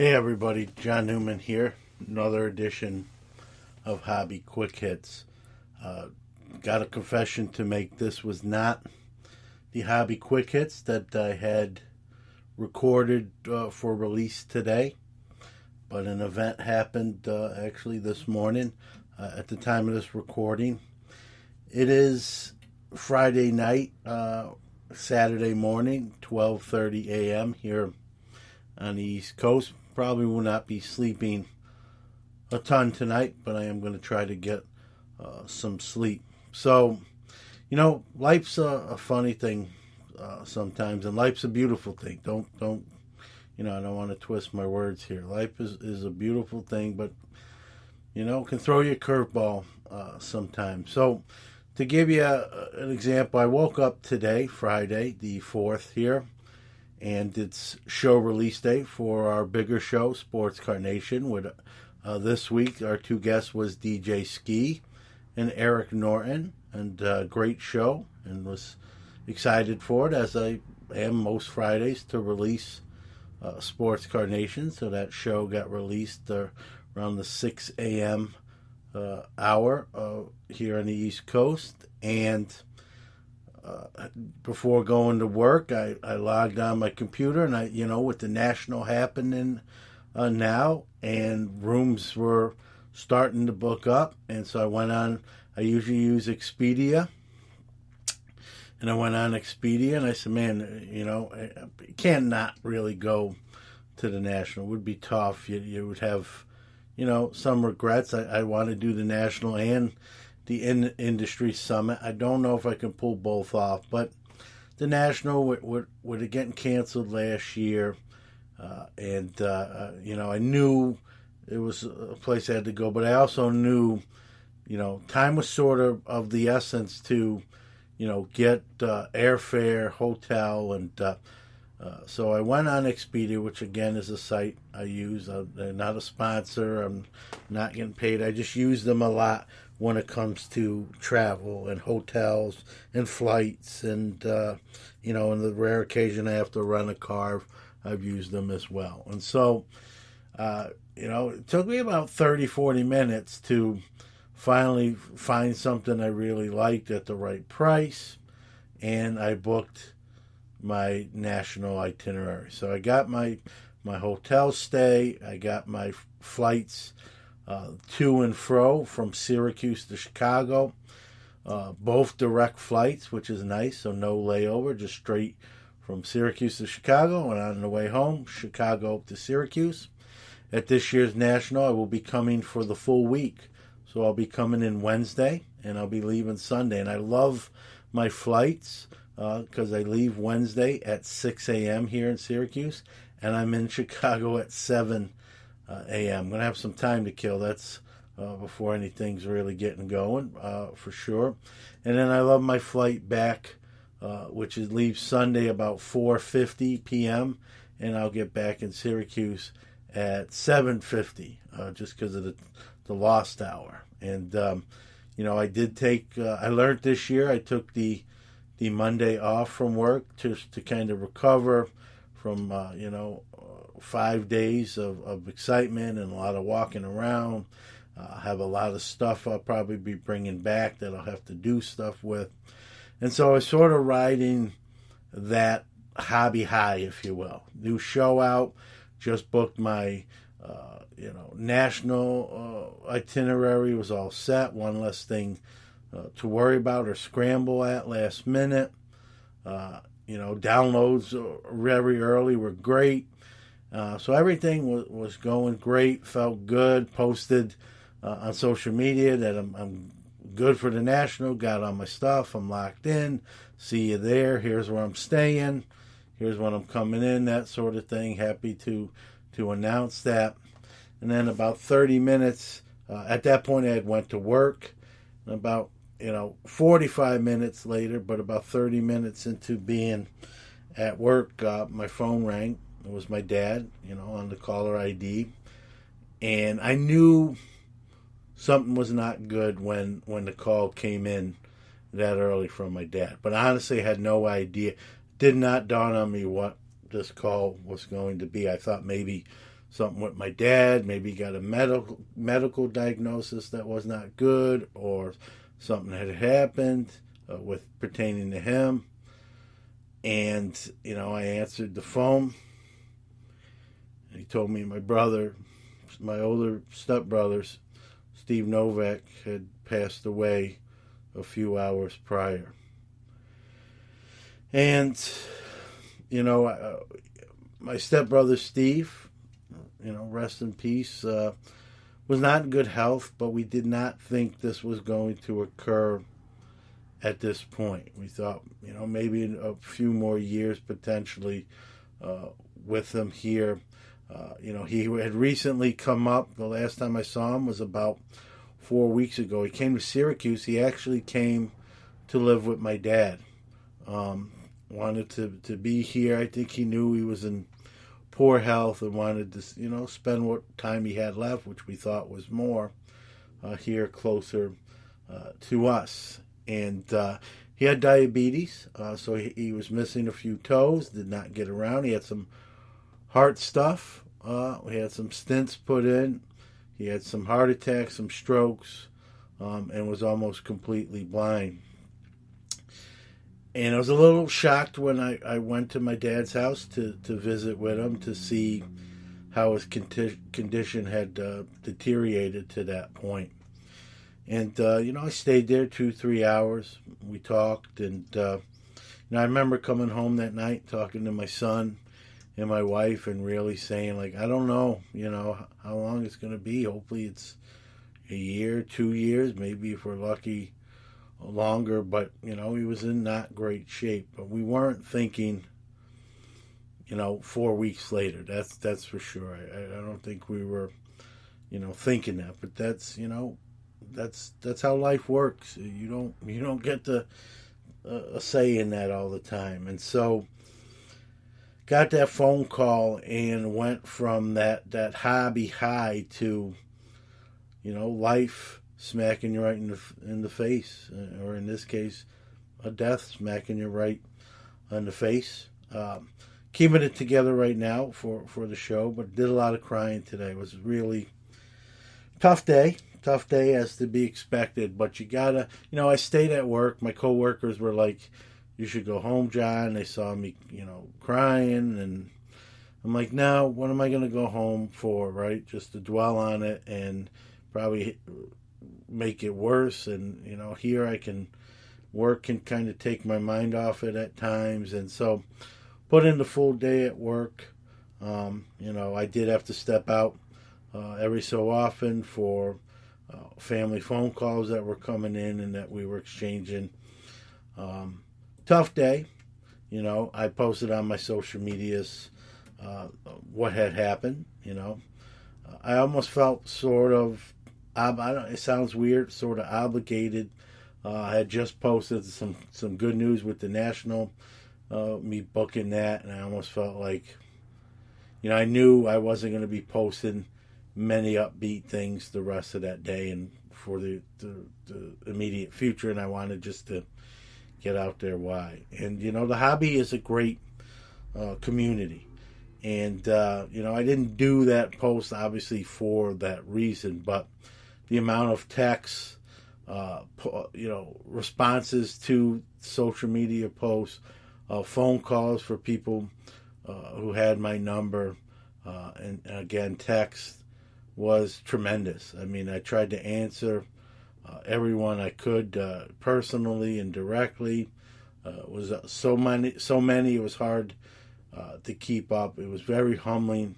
Hey everybody, John Newman here. Another edition of Hobby Quick Hits. Got a confession to make. This was not the Hobby Quick Hits that I had recorded for release today, but an event happened actually this morning at the time of this recording. It is Friday night, Saturday morning, 12:30 a.m. here on the East Coast. Probably will not be sleeping a ton tonight, but I am going to try to get some sleep. So, life's a funny thing sometimes, and life's a beautiful thing. Don't I don't want to twist my words here. Life is a beautiful thing, but can throw you a curveball sometimes. So, to give you an example, I woke up today, Friday, the 4th here, and it's show release day for our bigger show, Sports Carnation. With this week, our two guests was DJ Ski and Eric Norton, and great show, and was excited for it, as I am most Fridays, to release Sports Carnation. So that show got released around the 6 a.m. Hour here on the East Coast, and before going to work, I logged on my computer, and with the national happening now, and rooms were starting to book up, and so I went on. I usually use Expedia, and I went on Expedia, and I said, man, you can't not really go to the national. It would be tough. You would have, some regrets. I want to do the national and the industry summit. I don't know if I can pull both off, but the national with it getting canceled last year, and I knew it was a place I had to go, but I also knew, time was sort of the essence to, get airfare, hotel, and so I went on Expedia, which again is a site I use. They're not a sponsor. I'm not getting paid. I just use them a lot when it comes to travel and hotels and flights, and on the rare occasion I have to rent a car, I've used them as well. And so it took me about 30-40 minutes to finally find something I really liked at the right price, and I booked my national itinerary. So I got my hotel stay, I got my flights to and fro from Syracuse to Chicago, both direct flights, which is nice, so no layover, just straight from Syracuse to Chicago, and on the way home, Chicago to Syracuse. At this year's National, I will be coming for the full week, so I'll be coming in Wednesday, and I'll be leaving Sunday, and I love my flights because I leave Wednesday at 6 a.m. here in Syracuse, and I'm in Chicago at 7 a.m. I'm going to have some time to kill. That's before anything's really getting going, for sure. And then I love my flight back, which leaves Sunday about 4:50 p.m., and I'll get back in Syracuse at 7:50, just because of the lost hour. And, I did take, I learned this year, I took the Monday off from work just to kind of recover from, 5 days of excitement and a lot of walking around. I have a lot of stuff I'll probably be bringing back that I'll have to do stuff with. And so I was sort of riding that hobby high, if you will. New show out, just booked my, national itinerary, was all set. One less thing to worry about or scramble at last minute. Downloads very early were great. So everything was going great, felt good, posted on social media that I'm good for the national, got all my stuff, I'm locked in, see you there, here's where I'm staying, here's when I'm coming in, that sort of thing. Happy to announce that. And then about 30 minutes, at that point I had went to work, and about 45 minutes later, but about 30 minutes into being at work, my phone rang. It was my dad, on the caller ID. And I knew something was not good when the call came in that early from my dad. But honestly, I had no idea. Did not dawn on me what this call was going to be. I thought maybe something with my dad. Maybe he got a medical diagnosis that was not good, or something had happened with pertaining to him. And, I answered the phone. And he told me my older stepbrothers, Steve Novak, had passed away a few hours prior. And, my stepbrother Steve, rest in peace, was not in good health, but we did not think this was going to occur at this point. We thought, maybe in a few more years potentially with him here. He had recently come up. The last time I saw him was about 4 weeks ago. He came to Syracuse. He actually came to live with my dad. Wanted to be here. I think he knew he was in poor health and wanted to, spend what time he had left, which we thought was more, here closer to us. And he had diabetes, so he was missing a few toes, did not get around. He had some heart stuff. We had some stents put in. He had some heart attacks, some strokes, and was almost completely blind. And I was a little shocked when I went to my dad's house to visit with him to see how his condition had deteriorated to that point. And, I stayed there 2-3 hours. We talked, and, I remember coming home that night, talking to my son and my wife, and really saying, like, I don't know, how long it's going to be. Hopefully it's a year, 2 years, maybe if we're lucky, longer. But, he was in not great shape. But we weren't thinking, 4 weeks later. That's for sure. I don't think we were, thinking that. But that's, that's how life works. You don't get a say in that all the time. And so got that phone call and went from that hobby high to, life smacking you right in the face, or in this case, a death smacking you right in the face. Keeping it together right now for the show, but did a lot of crying today. It was really tough day as to be expected, but you gotta, I stayed at work. My coworkers were like, you should go home, John. They saw me, crying, and I'm like, no, what am I going to go home for, right? Just to dwell on it and probably make it worse. And, here I can work and kind of take my mind off it at times. And so put in the full day at work. I did have to step out every so often for family phone calls that were coming in and that we were exchanging. Tough day. I posted on my social medias what had happened. I almost felt sort of, it sounds weird, sort of obligated. I had just posted some good news with the National, me booking that, and I almost felt like, I knew I wasn't going to be posting many upbeat things the rest of that day and for the immediate future, and I wanted just to get out there why. And, the hobby is a great community. And, I didn't do that post, obviously, for that reason, but the amount of texts, responses to social media posts, phone calls for people who had my number, and again, text was tremendous. I mean, I tried to answer everyone I could personally and directly. It was so many. It was hard to keep up. It was very humbling.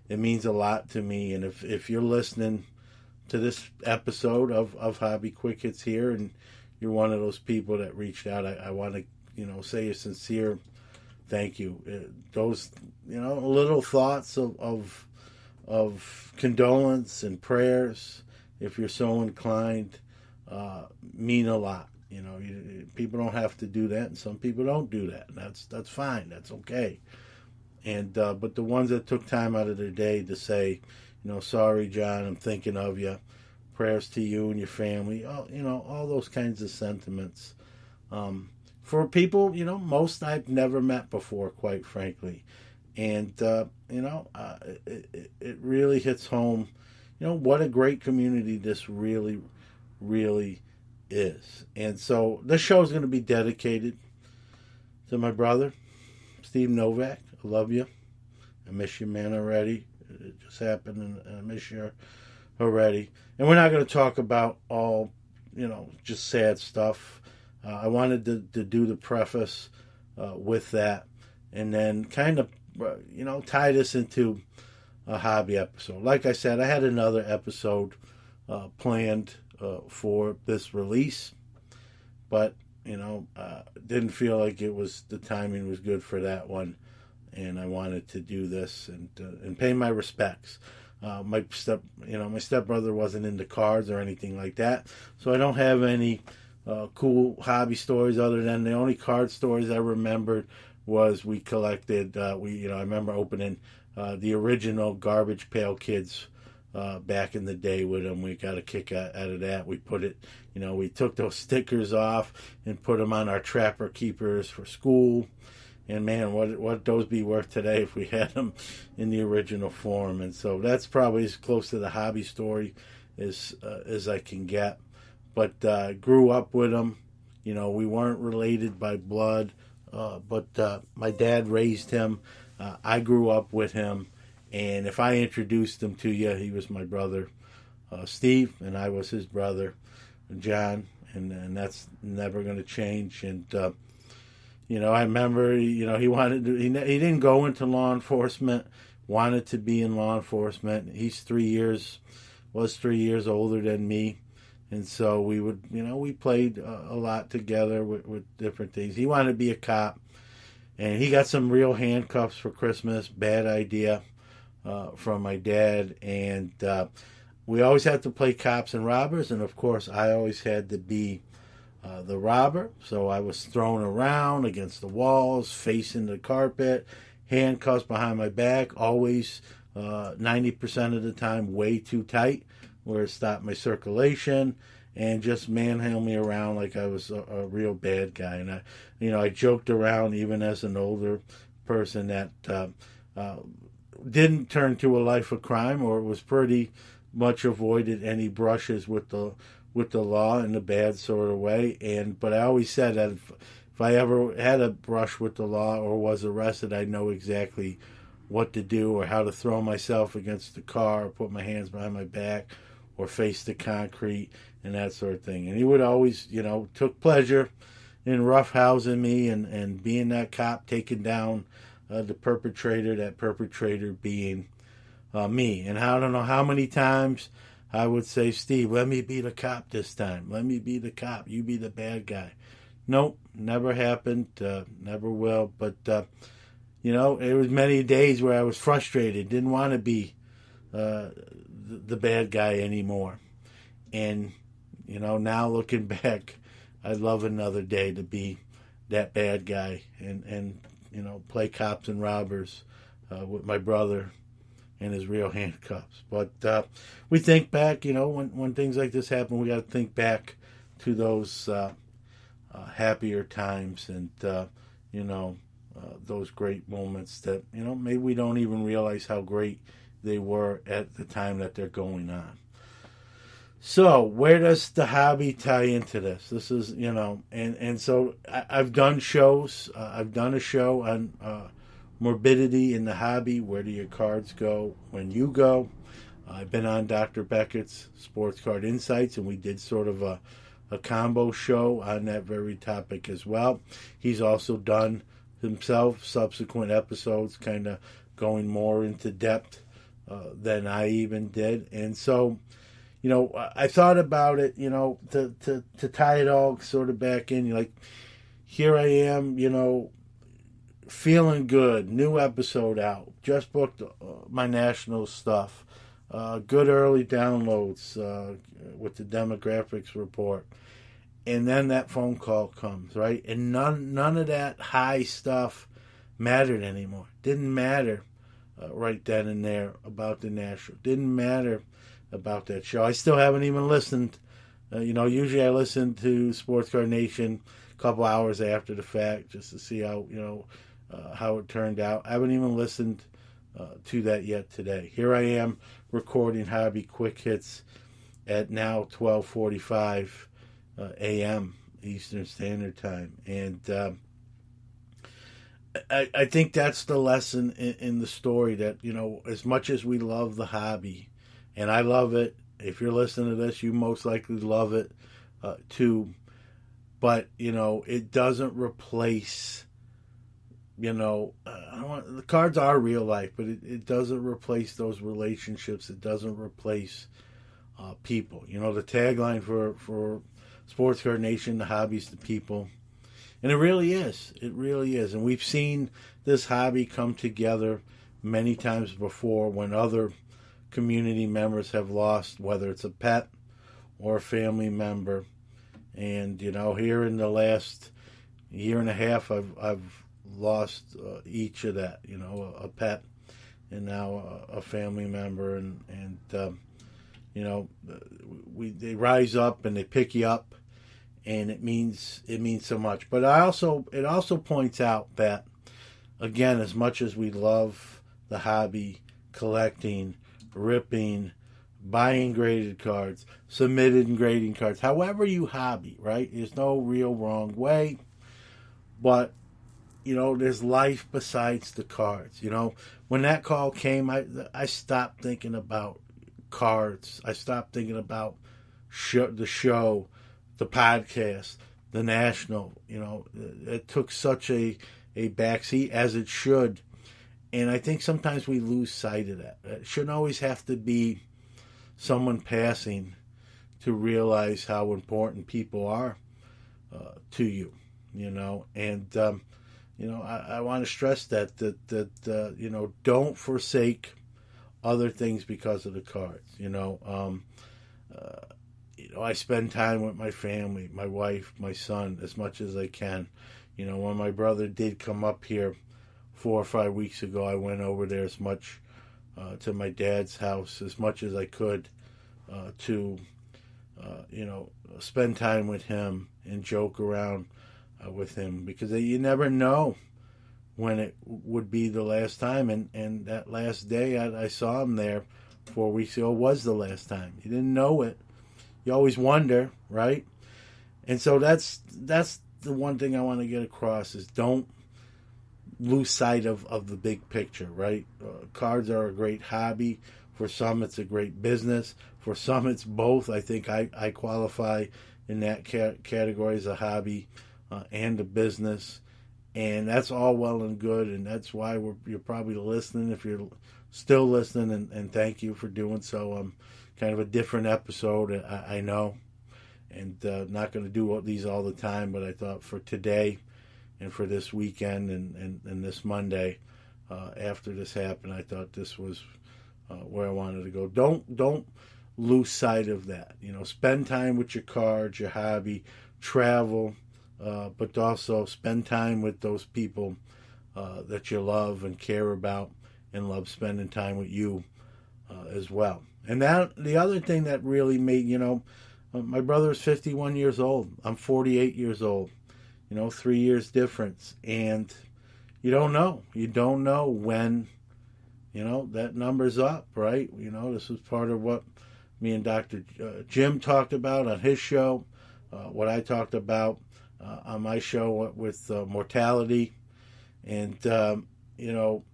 It means a lot to me. And if you're listening to this episode of Hobby Quick Hits here, and you're one of those people that reached out, I want to say a sincere thank you. Those little thoughts of condolence and prayers, if you're so inclined, mean a lot. People don't have to do that, and some people don't do that. And that's fine. That's okay. And but the ones that took time out of their day to say, sorry, John, I'm thinking of you. Prayers to you and your family. All those kinds of sentiments. For people, most I've never met before, quite frankly. And it really hits home. What a great community this really, really is. And so this show is going to be dedicated to my brother, Steve Novak. I love you. I miss you, man, already. It just happened, and I miss you already. And we're not going to talk about all, just sad stuff. I wanted to do the preface with that, and then kind of, tie this into a hobby episode. Like I said, I had another episode planned for this release, but didn't feel like the timing was good for that one, and I wanted to do this and pay my respects. My stepbrother wasn't into cards or anything like that, so I don't have any cool hobby stories other than the only card stories I remembered was we collected. I remember opening the original Garbage Pail Kids back in the day with them. We got a kick out of that. We put it, we took those stickers off and put them on our Trapper Keepers for school. And man, what those be worth today if we had them in the original form? And so that's probably as close to the hobby story as I can get. But grew up with them. We weren't related by blood, but my dad raised him. I grew up with him. And if I introduced him to you, he was my brother, Steve, and I was his brother, John, and that's never going to change. And I remember, he wanted to. He didn't go into law enforcement. Wanted to be in law enforcement. He's 3 years older than me, and so we would, we played a lot together with different things. He wanted to be a cop, and he got some real handcuffs for Christmas. Bad idea. From my dad, and we always had to play cops and robbers, and of course I always had to be the robber, so I was thrown around against the walls, facing the carpet, handcuffs behind my back, always 90% of the time way too tight, where it stopped my circulation, and just manhandle me around like I was a real bad guy. And I joked around even as an older person that didn't turn to a life of crime, or was pretty much avoided any brushes with the law in a bad sort of way. But I always said that if I ever had a brush with the law or was arrested, I know exactly what to do, or how to throw myself against the car, or put my hands behind my back, or face the concrete, and that sort of thing. And he would always, took pleasure in roughhousing me and being that cop, taking down the perpetrator, that perpetrator being me. And I don't know how many times I would say, Steve, let me be the cop this time. Let me be the cop. You be the bad guy. Nope, never happened. Never will. But, it was many days where I was frustrated, didn't want to be the bad guy anymore. And, now looking back, I'd love another day to be that bad guy and play cops and robbers with my brother and his real handcuffs. But we think back, when things like this happen, we got to think back to those happier times and, those great moments that, maybe we don't even realize how great they were at the time that they're going on. So where does the hobby tie into this? This is, and so I've done shows. I've done a show on morbidity in the hobby. Where do your cards go when you go? I've been on Dr. Beckett's Sports Card Insights, and we did sort of a combo show on that very topic as well. He's also done himself subsequent episodes, kind of going more into depth than I even did. And so, I thought about it, to tie it all sort of back in. Like, here I am, feeling good. New episode out. Just booked my national stuff. Good early downloads with the demographics report. And then that phone call comes, right? And none of that high stuff mattered anymore. Didn't matter right then and there about the national. Didn't matter about that show. I still haven't even listened. Usually I listen to Sports Card Nation a couple hours after the fact just to see how, how it turned out. I haven't even listened to that yet today. Here I am recording Hobby Quick Hits at now 12:45 a.m. Eastern Standard Time, and I think that's the lesson in the story, that, you know, as much as we love the hobby, and I love it, if you're listening to this, you most likely love it too, but, you know, it doesn't replace, you know, the cards are real life, but it doesn't replace those relationships. It doesn't replace people. You know, the tagline for Sports Card Nation, the hobby's the people. And it really is. It really is. And we've seen this hobby come together many times before when other community members have lost, whether it's a pet or a family member. And, you know, here in the last year and a half, I've lost each of that, you know, a pet and now a family member. And you know, they rise up and they pick you up. And it means so much. But it also points out that, again, as much as we love the hobby, collecting, ripping, buying graded cards, submitted and grading cards, however you hobby, right? There's no real wrong way. But, you know, there's life besides the cards. You know, when that call came, I stopped thinking about cards. I stopped thinking about the show, the podcast, the national. You know, it took such a backseat, as it should. And I think sometimes we lose sight of that. It shouldn't always have to be someone passing to realize how important people are to you, you know. And, you know, I want to stress that you know, don't forsake other things because of the cards, you know. You know, I spend time with my family, my wife, my son, as much as I can. You know, when my brother did come up here 4 or 5 weeks ago, I went over there as much to my dad's house as much as I could to, you know, spend time with him and joke around with him, because you never know when it would be the last time. And that last day I saw him there 4 weeks ago was the last time. You didn't know it. You always wonder, right? And so that's the one thing I want to get across, is don't lose sight of the big picture, right? Cards are a great hobby. For some, it's a great business. For some, it's both. I think I qualify in that category as a hobby and a business. And that's all well and good, and that's why you're probably listening, if you're still listening, and thank you for doing so. Kind of a different episode, I know, and not going to do these all the time, but I thought for today and for this weekend and this Monday, after this happened, I thought this was where I wanted to go. Don't lose sight of that. You know, spend time with your cards, your hobby, travel, but also spend time with those people that you love and care about, and love spending time with you as well. And that, the other thing that really made, you know, my brother is 51 years old. I'm 48 years old. You know, 3 years difference. And you don't know. You don't know when, you know, that number's up, right? You know, this was part of what me and Dr. Jim talked about on his show, what I talked about on my show with mortality. And, you know,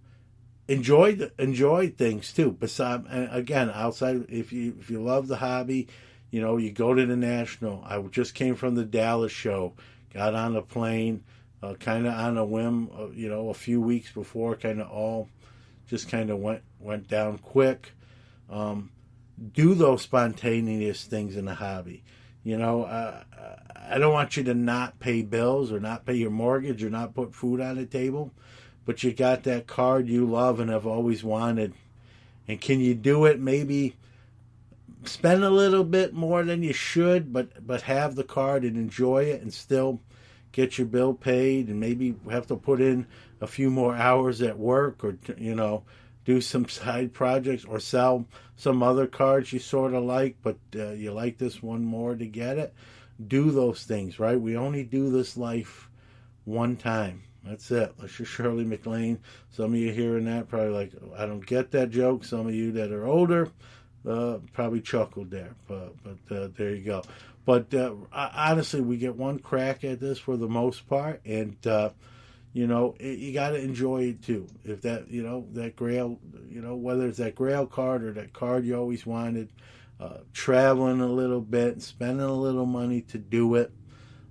enjoy things too. Besides, again, outside, if you love the hobby, you know, you go to the national. I just came from the Dallas show, got on the plane, kind of on a whim. You know, a few weeks before, kind of all just kind of went down quick. Do those spontaneous things in the hobby. You know, I don't want you to not pay bills or not pay your mortgage or not put food on the table. But you got that card you love and have always wanted. And can you do it? Maybe spend a little bit more than you should, but have the card and enjoy it and still get your bill paid, and maybe have to put in a few more hours at work, or, you know, do some side projects, or sell some other cards you sort of like, but you like this one more to get it. Do those things, right? We only do this life one time, That's it. That's your Shirley MacLaine. Some of you hearing that probably like, I don't get that joke. Some of you that are older probably chuckled there. But there you go. But honestly, we get one crack at this for the most part, and you got to enjoy it too. If that that Grail, whether it's that Grail card or that card you always wanted, traveling a little bit and spending a little money to do it.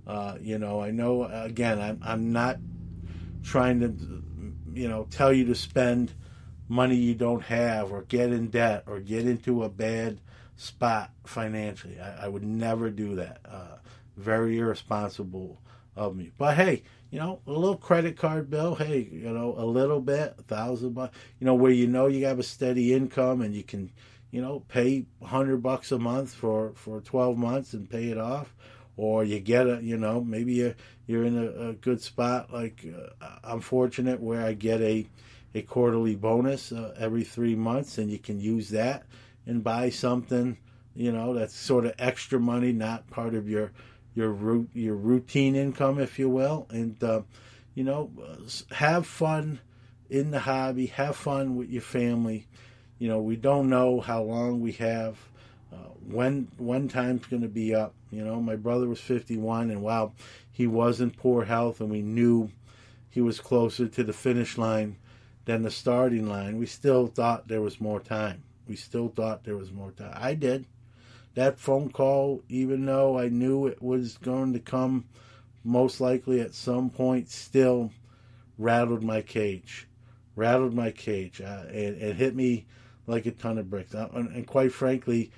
I know again, I'm not trying to tell you to spend money you don't have or get in debt or get into a bad spot financially. I would never do that. Very irresponsible of me. But hey, a little credit card bill, hey, a little bit, $1,000, where you have a steady income and you can, pay $100 a month for 12 months and pay it off. Or you get maybe you're in a good spot. Like I'm fortunate where I get a quarterly bonus every 3 months, and you can use that and buy something, that's sort of extra money, not part of your routine income, if you will. And have fun in the hobby, have fun with your family. We don't know how long we have. When time's going to be up. My brother was 51, and while he was in poor health and we knew he was closer to the finish line than the starting line, we still thought there was more time. I did. That phone call, even though I knew it was going to come most likely at some point, still rattled my cage. It hit me like a ton of bricks. And quite frankly,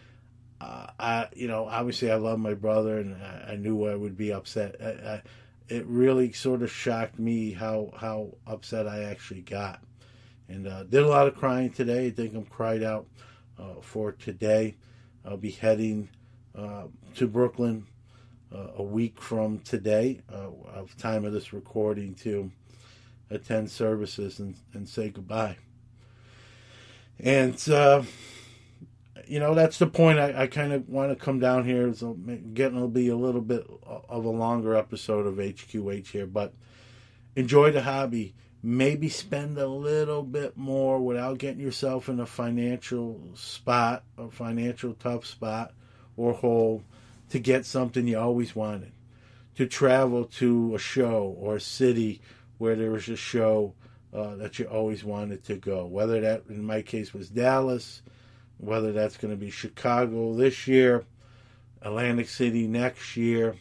obviously I love my brother, and I knew I would be upset. It really sort of shocked me how upset I actually got, and did a lot of crying today. I think I'm cried out for today. I'll be heading to Brooklyn a week from today, of time of this recording, to attend services and say goodbye. And that's the point I kind of want to come down here. So it'll be a little bit of a longer episode of HQH here, but enjoy the hobby. Maybe spend a little bit more without getting yourself in a financial tough spot or hole, to get something you always wanted. To travel to a show or a city where there was a show that you always wanted to go. Whether that, in my case, was Dallas, whether that's going to be Chicago this year, Atlantic City next year,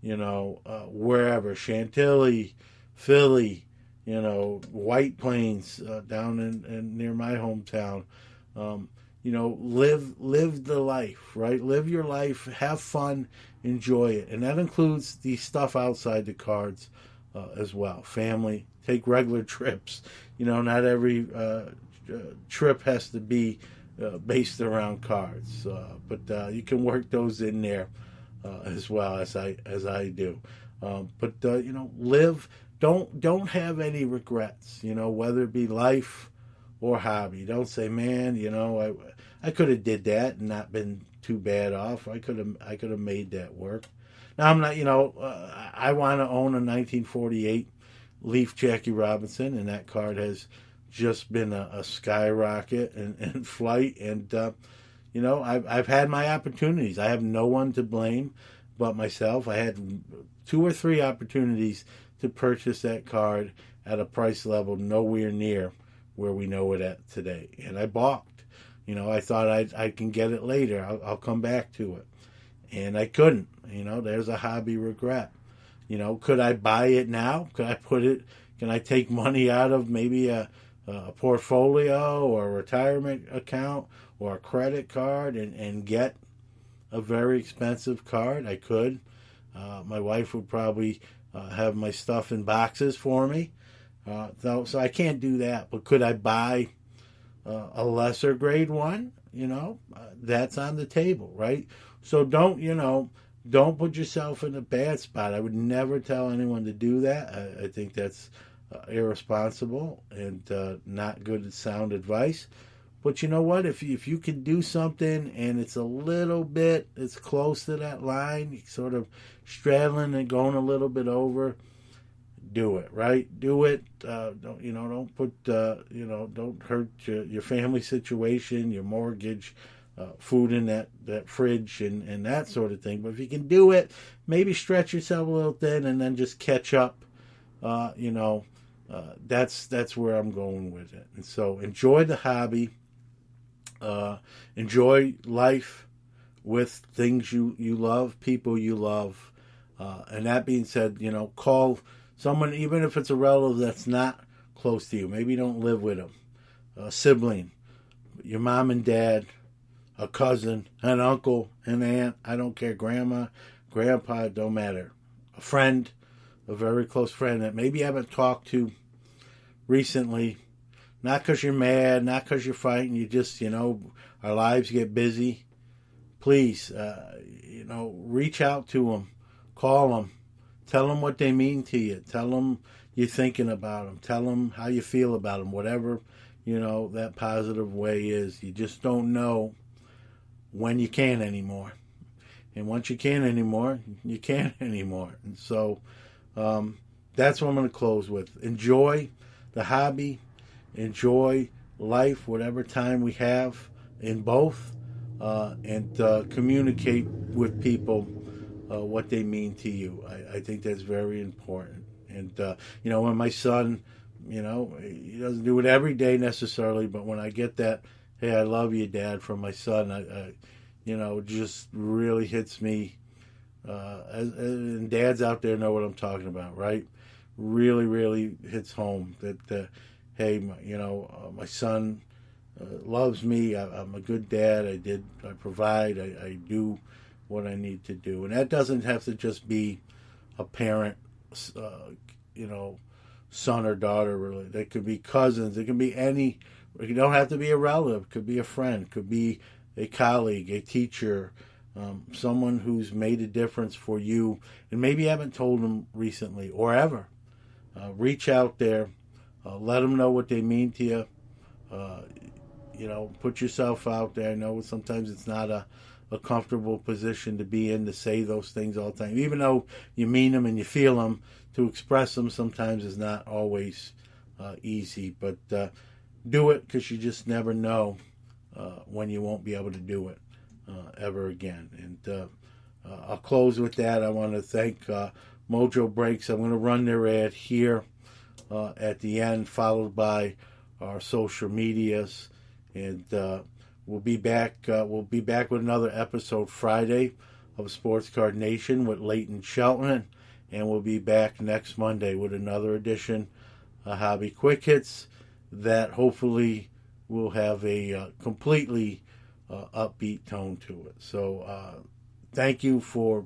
wherever, Chantilly, Philly, White Plains, down in near my hometown. Live the life, right? Live your life, have fun, enjoy it. And that includes the stuff outside the cards as well. Family, take regular trips. Not every trip has to be based around cards, but you can work those in there as well, as I do. Live. Don't have any regrets. Whether it be life or hobby. Don't say, man, I could have did that and not been too bad off. I could have made that work. Now I'm not. I want to own a 1948 Leaf Jackie Robinson, and that card has just been a skyrocket in flight. And I've had my opportunities. I have no one to blame but myself. I had 2 or 3 opportunities to purchase that card at a price level nowhere near where we know it at today, and I balked. I thought I can get it later. I'll come back to it, and I couldn't. There's a hobby regret. Could I buy it now? Can I take money out of maybe a portfolio or a retirement account or a credit card and get a very expensive card? I could. My wife would probably have my stuff in boxes for me. So I can't do that. But could I buy a lesser grade one? That's on the table, right? So don't put yourself in a bad spot. I would never tell anyone to do that. I think that's irresponsible and not good sound advice. But you know what? If you can do something and it's close to that line, sort of straddling and going a little bit over, do it, right? Do it. Don't put, don't hurt your family situation, your mortgage, food in that fridge and that sort of thing. But if you can do it, maybe stretch yourself a little thin and then just catch up. That's where I'm going with it. And so enjoy the hobby. Enjoy life with things you love, people you love. And that being said, call someone, even if it's a relative that's not close to you. Maybe you don't live with them. A sibling, your mom and dad, a cousin, an uncle, an aunt, I don't care, grandma, grandpa, it don't matter. A friend, a very close friend that maybe you haven't talked to recently. Not because you're mad, not because you're fighting. You just, our lives get busy. Please, reach out to them. Call them. Tell them what they mean to you. Tell them you're thinking about them. Tell them how you feel about them. Whatever, that positive way is. You just don't know when you can anymore. And once you can't anymore, you can't anymore. And so that's what I'm going to close with. Enjoy the hobby. Enjoy life, whatever time we have in both. And communicate with people what they mean to you. I think that's very important. And, when my son, he doesn't do it every day necessarily, but when I get that, hey, I love you, Dad, from my son, I just really hits me. And dads out there know what I'm talking about, right? Really, really hits home that, hey, my son loves me. I'm a good dad. I provide. I do what I need to do. And that doesn't have to just be a parent, son or daughter, really. They could be cousins. It can be any. You don't have to be a relative. It could be a friend. It could be a colleague, a teacher, someone who's made a difference for you. And maybe you haven't told them recently or ever. Reach out there. Let them know what they mean to you. Put yourself out there. I know sometimes it's not a comfortable position to be in to say those things all the time. Even though you mean them and you feel them, to express them sometimes is not always easy. But do it, because you just never know when you won't be able to do it ever again. And I'll close with that. I want to thank Mojo Breaks. I'm going to run their ad here at the end, followed by our social medias. And we'll be back. We'll be back with another episode Friday of Sports Card Nation with Leighton Shelton, and we'll be back next Monday with another edition of Hobby Quick Hits that hopefully will have a completely upbeat tone to it. So thank you for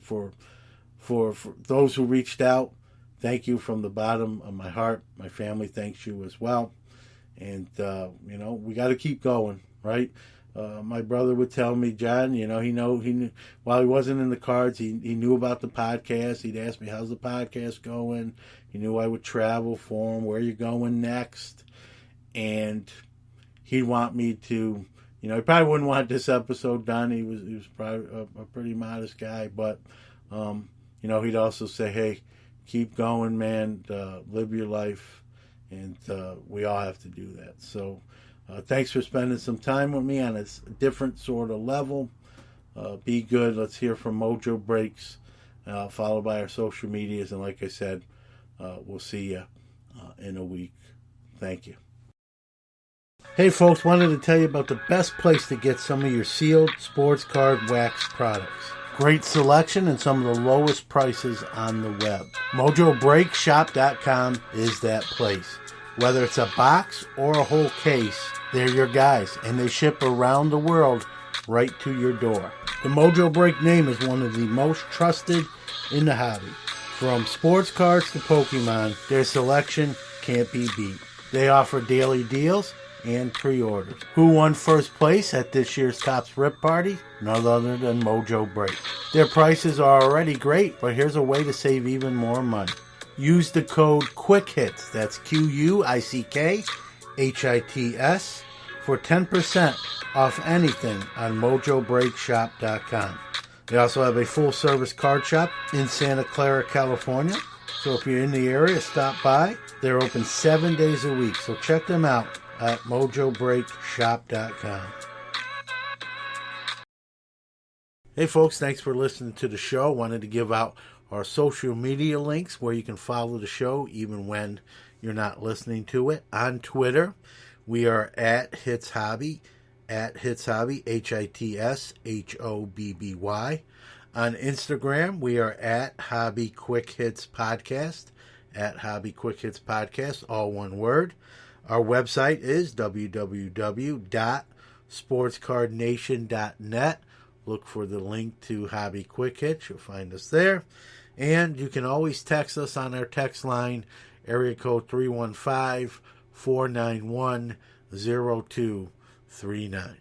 those who reached out. Thank you from the bottom of my heart. My family thanks you as well. And, we got to keep going, right? My brother would tell me, John, he knew, while he wasn't in the cards, he knew about the podcast. He'd ask me, how's the podcast going? He knew I would travel for him. Where are you going next? And he'd want me to, he probably wouldn't want this episode done. He was probably a pretty modest guy, but, he'd also say, hey, keep going, man. Live your life. And we all have to do that. So thanks for spending some time with me on a different sort of level. Be good. Let's hear from Mojo Breaks, followed by our social medias. And like I said, we'll see you in a week. Thank you. Hey folks, wanted to tell you about the best place to get some of your sealed sports card wax products. Great selection and some of the lowest prices on the web. MojoBreakShop.com is that place. Whether it's a box or a whole case, they're your guys, and they ship around the world right to your door. The Mojo Break name is one of the most trusted in the hobby. From sports cards to Pokemon, their selection can't be beat. They offer daily deals and pre-orders. Who won first place at this year's Topps Rip Party? None other than Mojo Break. Their prices are already great, but here's a way to save even more money. Use the code QUICKHITS, that's QUICKHITS, for 10% off anything on MojoBreakShop.com. They also have a full-service card shop in Santa Clara, California. So if you're in the area, stop by. They're open 7 days a week, so check them out at mojobreakshop.com. Hey folks, thanks for listening to the show. Wanted to give out our social media links where you can follow the show even when you're not listening to it. On Twitter, we are at Hits Hobby, HitsHobby. On Instagram, we are at Hobby Quick Hits Podcast, all one word. Our website is www.sportscardnation.net. Look for the link to Hobby Quick Hits. You'll find us there. And you can always text us on our text line, area code 315-491-0239.